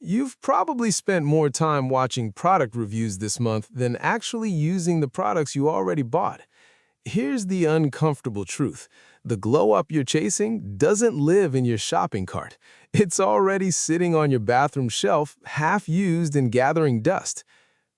You've probably spent more time watching product reviews this month than actually using the products you already bought. Here's the uncomfortable truth. The glow up you're chasing doesn't live in your shopping cart. It's already sitting on your bathroom shelf, half used and gathering dust.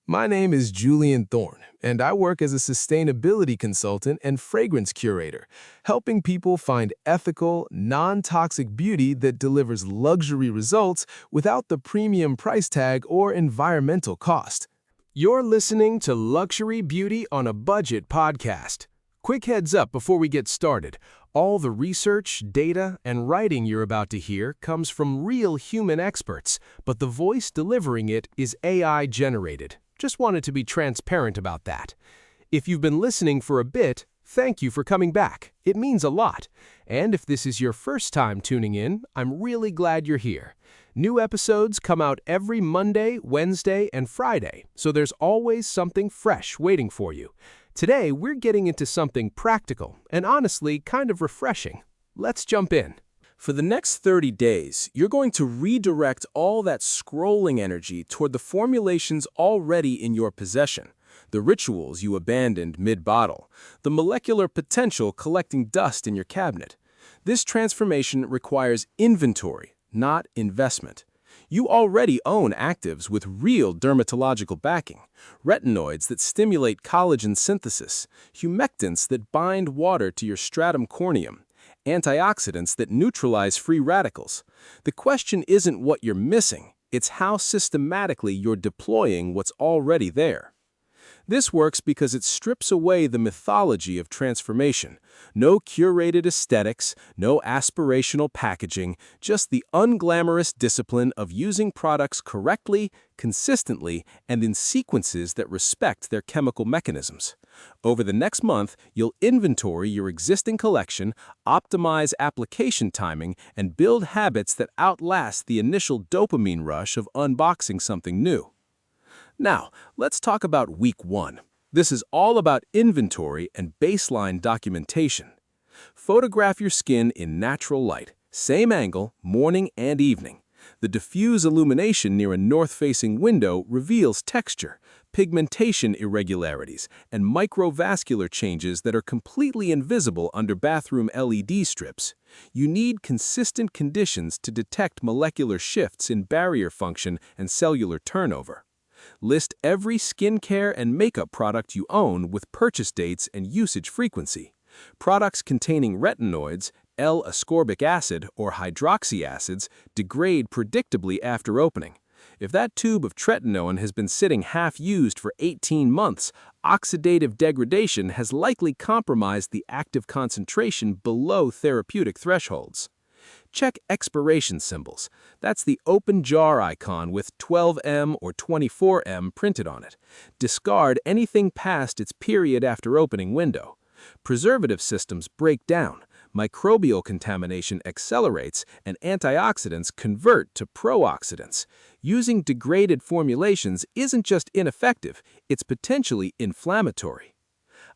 My name is Julian Thorne, and I work as a sustainability consultant and fragrance curator, helping people find ethical, non-toxic beauty that delivers luxury results without the premium price tag or environmental cost. You're listening to Luxury Beauty on a Budget podcast. Quick heads up before we get started. All the research, data, and writing you're about to hear comes from real human experts, but the voice delivering it is AI-generated. Just wanted to be transparent about that. If you've been listening for a bit, thank you for coming back. It means a lot. And if this is your first time tuning in, I'm really glad you're here. New episodes come out every Monday, Wednesday, and Friday, so there's always something fresh waiting for you. Today, we're getting into something practical and honestly kind of refreshing. Let's jump in. For the next 30 days, you're going to redirect all that scrolling energy toward the formulations already in your possession, the rituals you abandoned mid-bottle, the molecular potential collecting dust in your cabinet. This transformation requires inventory, not investment. You already own actives with real dermatological backing, retinoids that stimulate collagen synthesis, humectants that bind water to your stratum corneum, antioxidants that neutralize free radicals. The question isn't what you're missing, it's how systematically you're deploying what's already there. This works because it strips away the mythology of transformation. No curated aesthetics, no aspirational packaging, just the unglamorous discipline of using products correctly, consistently, and in sequences that respect their chemical mechanisms. Over the next month, you'll inventory your existing collection, optimize application timing, and build habits that outlast the initial dopamine rush of unboxing something new. Now, let's talk about week 1. This is all about inventory and baseline documentation. Photograph your skin in natural light, same angle, morning and evening. The diffuse illumination near a north-facing window reveals texture, pigmentation irregularities, and microvascular changes that are completely invisible under bathroom LED strips. You need consistent conditions to detect molecular shifts in barrier function and cellular turnover. List every skincare and makeup product you own with purchase dates and usage frequency. Products containing retinoids, L-ascorbic acid, or hydroxy acids degrade predictably after opening. If that tube of tretinoin has been sitting half-used for 18 months, oxidative degradation has likely compromised the active concentration below therapeutic thresholds. Check expiration symbols. That's the open jar icon with 12M or 24M printed on it. Discard anything past its period after opening window. Preservative systems break down, microbial contamination accelerates, and antioxidants convert to pro-oxidants. Using degraded formulations isn't just ineffective, it's potentially inflammatory.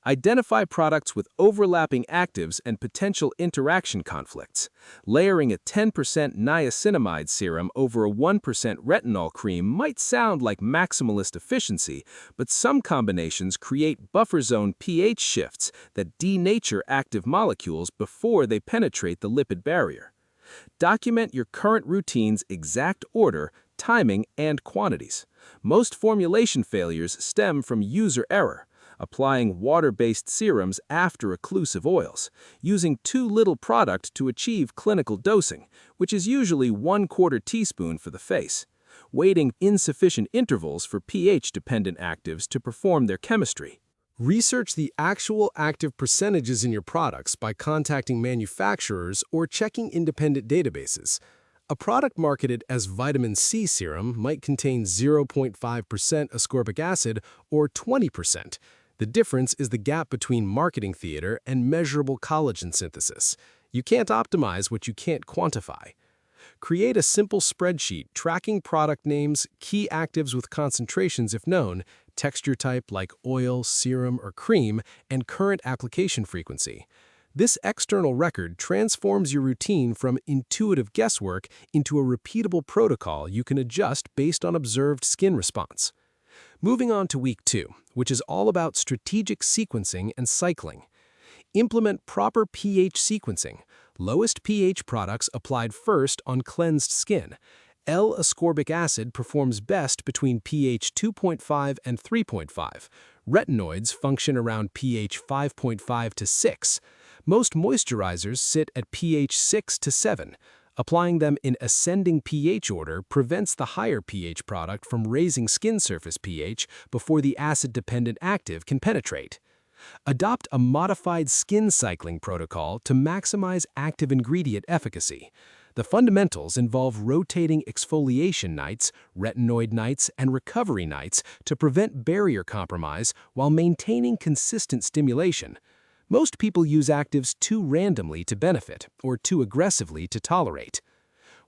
Identify products with overlapping actives and potential interaction conflicts. Layering a 10% niacinamide serum over a 1% retinol cream might sound like maximalist efficiency, but some combinations create buffer zone pH shifts that denature active molecules before they penetrate the lipid barrier. Document your current routine's exact order, timing, and quantities. Most formulation failures stem from user error. Applying water-based serums after occlusive oils, using too little product to achieve clinical dosing, which is usually 1/4 teaspoon for the face, waiting insufficient intervals for pH-dependent actives to perform their chemistry. Research the actual active percentages in your products by contacting manufacturers or checking independent databases. A product marketed as vitamin C serum might contain 0.5% ascorbic acid or 20%. The difference is the gap between marketing theater and measurable collagen synthesis. You can't optimize what you can't quantify. Create a simple spreadsheet tracking product names, key actives with concentrations if known, texture type like oil, serum, or cream, and current application frequency. This external record transforms your routine from intuitive guesswork into a repeatable protocol you can adjust based on observed skin response. Moving on to week 2, which is all about strategic sequencing and cycling. Implement proper pH sequencing. Lowest pH products applied first on cleansed skin. L-ascorbic acid performs best between pH 2.5 and 3.5. Retinoids function around pH 5.5 to 6. Most moisturizers sit at pH 6 to 7. Applying them in ascending pH order prevents the higher pH product from raising skin surface pH before the acid-dependent active can penetrate. Adopt a modified skin cycling protocol to maximize active ingredient efficacy. The fundamentals involve rotating exfoliation nights, retinoid nights, and recovery nights to prevent barrier compromise while maintaining consistent stimulation. Most people use actives too randomly to benefit or too aggressively to tolerate.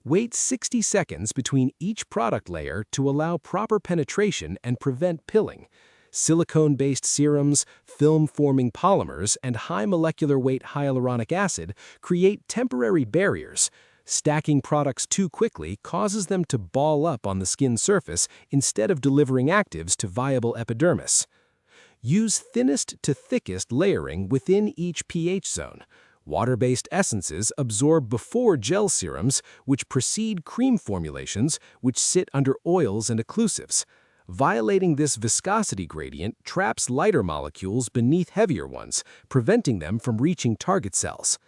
Wait 60 seconds between each product layer to allow proper penetration and prevent pilling. Silicone-based serums, film-forming polymers, and high molecular weight hyaluronic acid create temporary barriers. Stacking products too quickly causes them to ball up on the skin surface instead of delivering actives to viable epidermis. Use thinnest to thickest layering within each pH zone. Water-based essences absorb before gel serums, which precede cream formulations, which sit under oils and occlusives. Violating this viscosity gradient traps lighter molecules beneath heavier ones, preventing them from reaching target cells.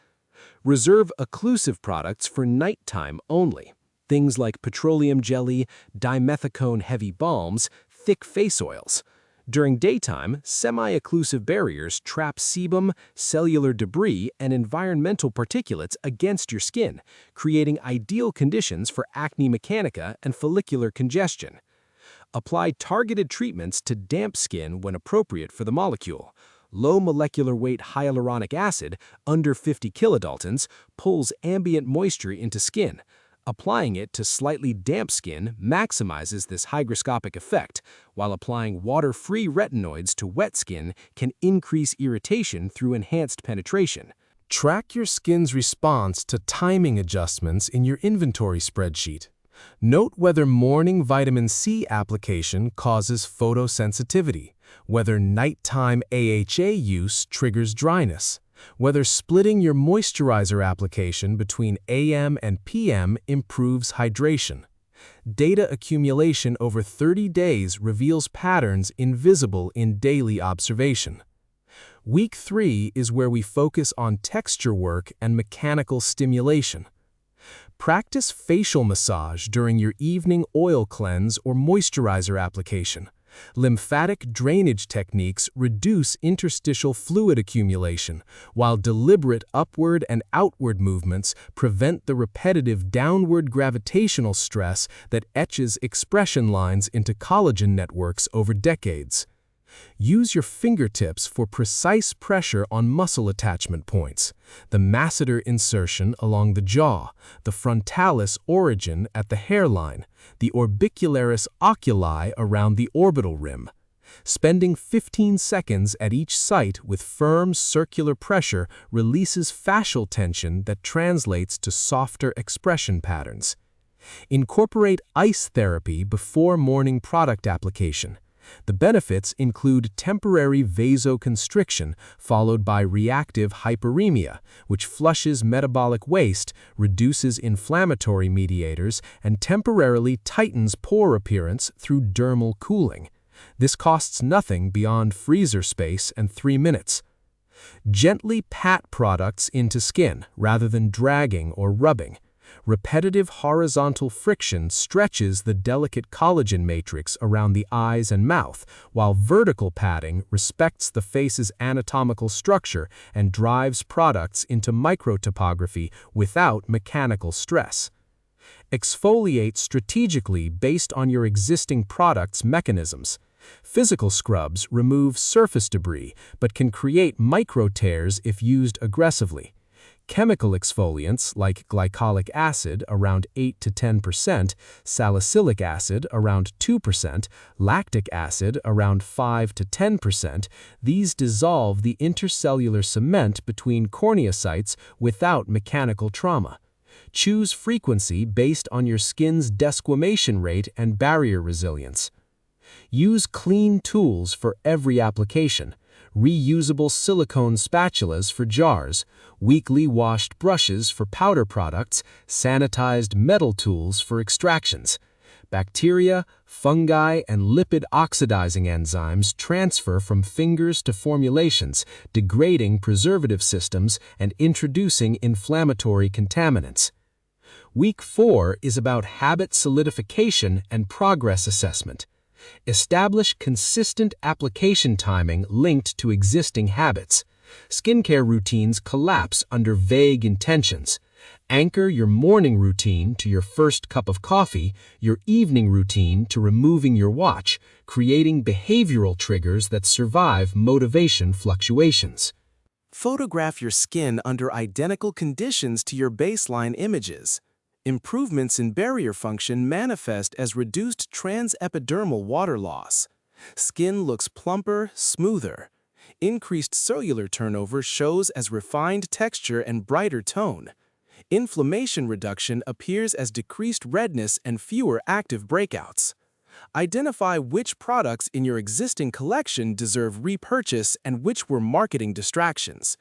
Reserve occlusive products for nighttime only. Things like petroleum jelly, dimethicone heavy balms, thick face oils. During daytime, semi-occlusive barriers trap sebum, cellular debris, and environmental particulates against your skin, creating ideal conditions for acne mechanica and follicular congestion. Apply targeted treatments to damp skin when appropriate for the molecule. Low molecular weight hyaluronic acid, under 50 kilodaltons, pulls ambient moisture into skin. Applying it to slightly damp skin maximizes this hygroscopic effect, while applying water-free retinoids to wet skin can increase irritation through enhanced penetration. Track your skin's response to timing adjustments in your inventory spreadsheet. Note whether morning vitamin C application causes photosensitivity, whether nighttime AHA use triggers dryness, whether splitting your moisturizer application between AM and PM improves hydration. Data accumulation over 30 days reveals patterns invisible in daily observation. Week 3 is where we focus on texture work and mechanical stimulation. Practice facial massage during your evening oil cleanse or moisturizer application. Lymphatic drainage techniques reduce interstitial fluid accumulation, while deliberate upward and outward movements prevent the repetitive downward gravitational stress that etches expression lines into collagen networks over decades. Use your fingertips for precise pressure on muscle attachment points, the masseter insertion along the jaw, the frontalis origin at the hairline, the orbicularis oculi around the orbital rim. Spending 15 seconds at each site with firm circular pressure releases fascial tension that translates to softer expression patterns. Incorporate ice therapy before morning product application. The benefits include temporary vasoconstriction followed by reactive hyperemia, which flushes metabolic waste, reduces inflammatory mediators, and temporarily tightens pore appearance through dermal cooling. This costs nothing beyond freezer space and 3 minutes. Gently pat products into skin rather than dragging or rubbing. Repetitive horizontal friction stretches the delicate collagen matrix around the eyes and mouth, while vertical patting respects the face's anatomical structure and drives products into microtopography without mechanical stress. Exfoliate strategically based on your existing product's mechanisms. Physical scrubs remove surface debris but can create micro tears if used aggressively. Chemical exfoliants like glycolic acid around 8 to 10%, salicylic acid around 2%, lactic acid around 5 to 10%, these dissolve the intercellular cement between corneocytes without mechanical trauma. Choose frequency based on your skin's desquamation rate and barrier resilience. Use clean tools for every application. Reusable silicone spatulas for jars, weekly washed brushes for powder products, sanitized metal tools for extractions. Bacteria, fungi, and lipid oxidizing enzymes transfer from fingers to formulations, degrading preservative systems and introducing inflammatory contaminants. Week 4 is about habit solidification and progress assessment. Establish consistent application timing linked to existing habits. Skincare routines collapse under vague intentions. Anchor your morning routine to your first cup of coffee, your evening routine to removing your watch, creating behavioral triggers that survive motivation fluctuations. Photograph your skin under identical conditions to your baseline images. Improvements in barrier function manifest as reduced transepidermal water loss. Skin looks plumper, smoother. Increased cellular turnover shows as refined texture and brighter tone. Inflammation reduction appears as decreased redness and fewer active breakouts. Identify which products in your existing collection deserve repurchase and which were marketing distractions.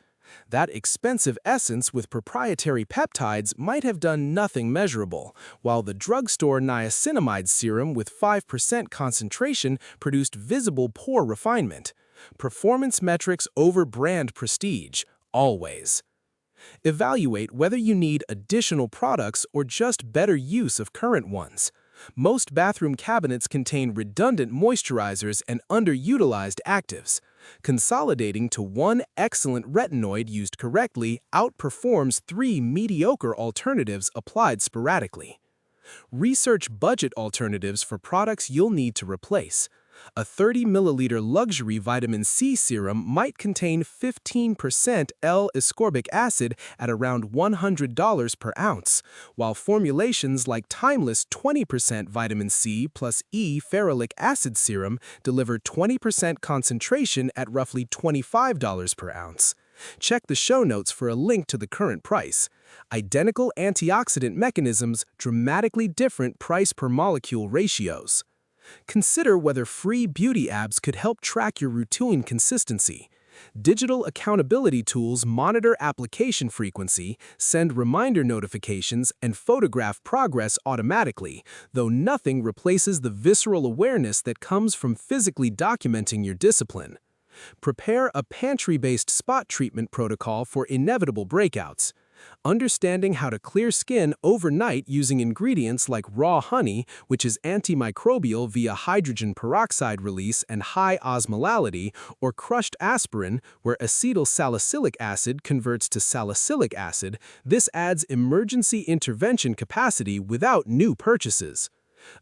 That expensive essence with proprietary peptides might have done nothing measurable, while the drugstore niacinamide serum with 5% concentration produced visible pore refinement. Performance metrics over brand prestige, always. Evaluate whether you need additional products or just better use of current ones. Most bathroom cabinets contain redundant moisturizers and underutilized actives. Consolidating to one excellent retinoid used correctly outperforms 3 mediocre alternatives applied sporadically. Research budget alternatives for products you'll need to replace. A 30 milliliter luxury vitamin C serum might contain 15% L-ascorbic acid at around $100 per ounce, while formulations like Timeless 20% vitamin C plus E ferulic acid serum deliver 20% concentration at roughly $25 per ounce. Check the show notes for a link to the current price. Identical antioxidant mechanisms, dramatically different price per molecule ratios. Consider whether free beauty apps could help track your routine consistency. Digital accountability tools monitor application frequency, send reminder notifications, and photograph progress automatically, though nothing replaces the visceral awareness that comes from physically documenting your discipline. Prepare a pantry-based spot treatment protocol for inevitable breakouts. Understanding how to clear skin overnight using ingredients like raw honey, which is antimicrobial via hydrogen peroxide release and high osmolality, or crushed aspirin, where acetyl salicylic acid converts to salicylic acid, this adds emergency intervention capacity without new purchases.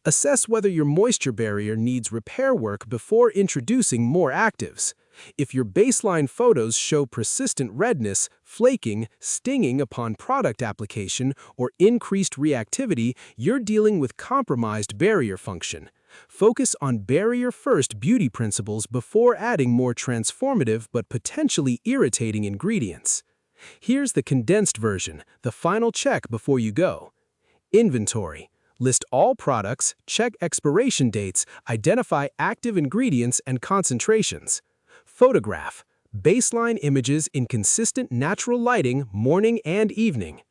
Assess whether your moisture barrier needs repair work before introducing more actives. If your baseline photos show persistent redness, flaking, stinging upon product application, or increased reactivity, you're dealing with compromised barrier function. Focus on barrier-first beauty principles before adding more transformative but potentially irritating ingredients. Here's the condensed version, the final check before you go. Inventory. List all products, check expiration dates, identify active ingredients and concentrations. Photograph. Baseline images in consistent natural lighting morning and evening.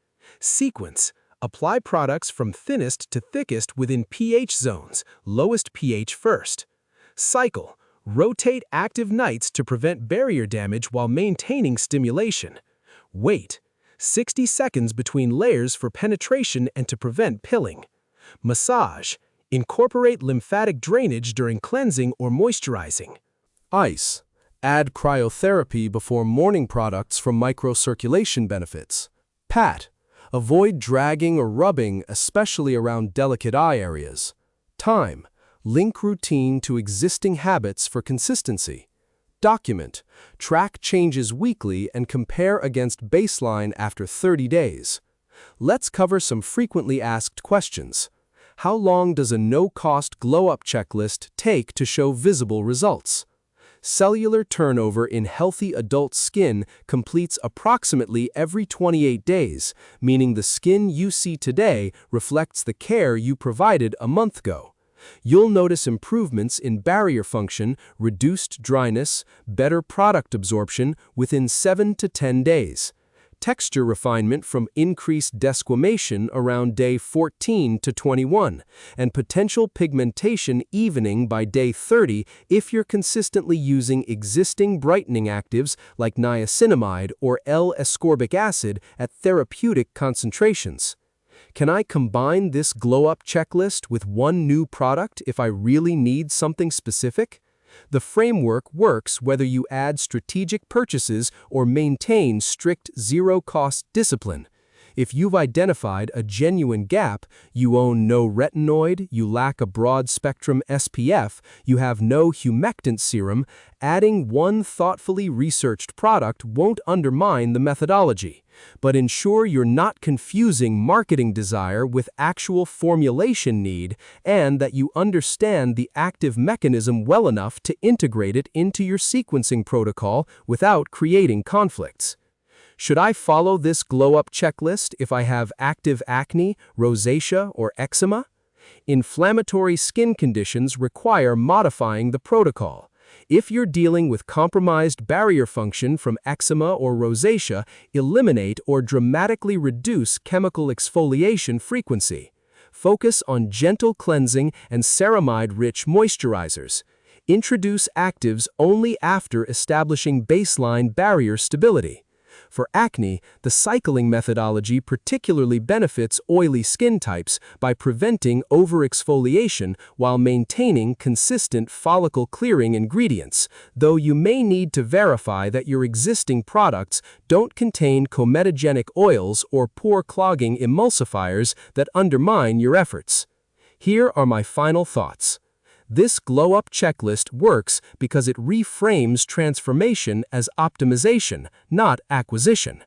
Sequence. Apply products from thinnest to thickest within pH zones, lowest pH first. Cycle. Rotate active nights to prevent barrier damage while maintaining stimulation. Wait. 60 seconds between layers for penetration and to prevent pilling. Massage. Incorporate lymphatic drainage during cleansing or moisturizing. Ice. Add cryotherapy before morning products for microcirculation benefits. Pat. Avoid dragging or rubbing, especially around delicate eye areas. Time. Link routine to existing habits for consistency. Document. Track changes weekly and compare against baseline after 30 days. Let's cover some frequently asked questions. How long does a no-cost glow-up checklist take to show visible results? Cellular turnover in healthy adult skin completes approximately every 28 days, meaning the skin you see today reflects the care you provided a month ago. You'll notice improvements in barrier function, reduced dryness, better product absorption within 7 to 10 days. Texture refinement from increased desquamation around day 14 to 21, and potential pigmentation evening by day 30 if you're consistently using existing brightening actives like niacinamide or L-ascorbic acid at therapeutic concentrations. Can I combine this glow-up checklist with one new product if I really need something specific? The framework works whether you add strategic purchases or maintain strict zero-cost discipline. If you've identified a genuine gap, you own no retinoid, you lack a broad-spectrum SPF, you have no humectant serum, adding one thoughtfully researched product won't undermine the methodology. But ensure you're not confusing marketing desire with actual formulation need and that you understand the active mechanism well enough to integrate it into your sequencing protocol without creating conflicts. Should I follow this glow-up checklist if I have active acne, rosacea, or eczema? Inflammatory skin conditions require modifying the protocol. If you're dealing with compromised barrier function from eczema or rosacea, eliminate or dramatically reduce chemical exfoliation frequency. Focus on gentle cleansing and ceramide-rich moisturizers. Introduce actives only after establishing baseline barrier stability. For acne, the cycling methodology particularly benefits oily skin types by preventing overexfoliation while maintaining consistent follicle-clearing ingredients, though you may need to verify that your existing products don't contain comedogenic oils or pore-clogging emulsifiers that undermine your efforts. Here are my final thoughts. This glow-up checklist works because it reframes transformation as optimization, not acquisition.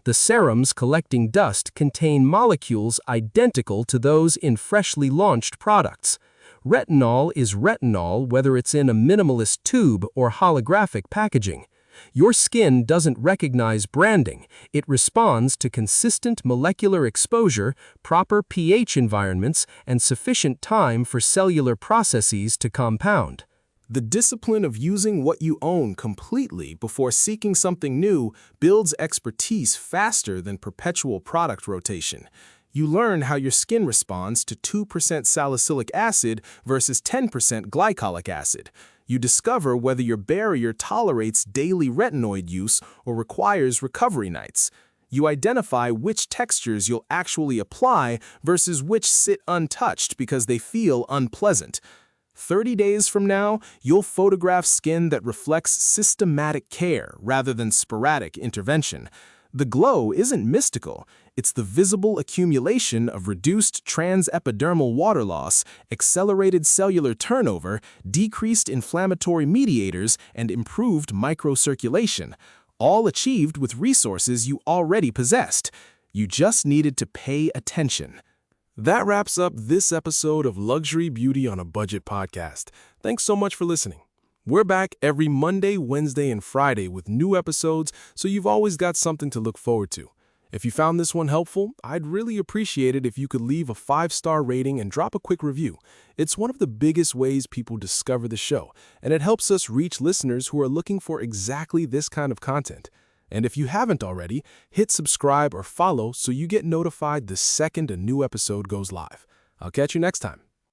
The serums collecting dust contain molecules identical to those in freshly launched products. Retinol is retinol whether it's in a minimalist tube or holographic packaging. Your skin doesn't recognize branding. It responds to consistent molecular exposure, proper pH environments, and sufficient time for cellular processes to compound. The discipline of using what you own completely before seeking something new builds expertise faster than perpetual product rotation. You learn how your skin responds to 2% salicylic acid versus 10% glycolic acid. You discover whether your barrier tolerates daily retinoid use or requires recovery nights. You identify which textures you'll actually apply versus which sit untouched because they feel unpleasant. 30 days from now, you'll photograph skin that reflects systematic care rather than sporadic intervention. The glow isn't mystical. It's the visible accumulation of reduced transepidermal water loss, accelerated cellular turnover, decreased inflammatory mediators, and improved microcirculation, all achieved with resources you already possessed. You just needed to pay attention. That wraps up this episode of Luxury Beauty on a Budget podcast. Thanks so much for listening. We're back every Monday, Wednesday, and Friday with new episodes, so you've always got something to look forward to. If you found this one helpful, I'd really appreciate it if you could leave a 5-star rating and drop a quick review. It's one of the biggest ways people discover the show, and it helps us reach listeners who are looking for exactly this kind of content. And if you haven't already, hit subscribe or follow so you get notified the second a new episode goes live. I'll catch you next time.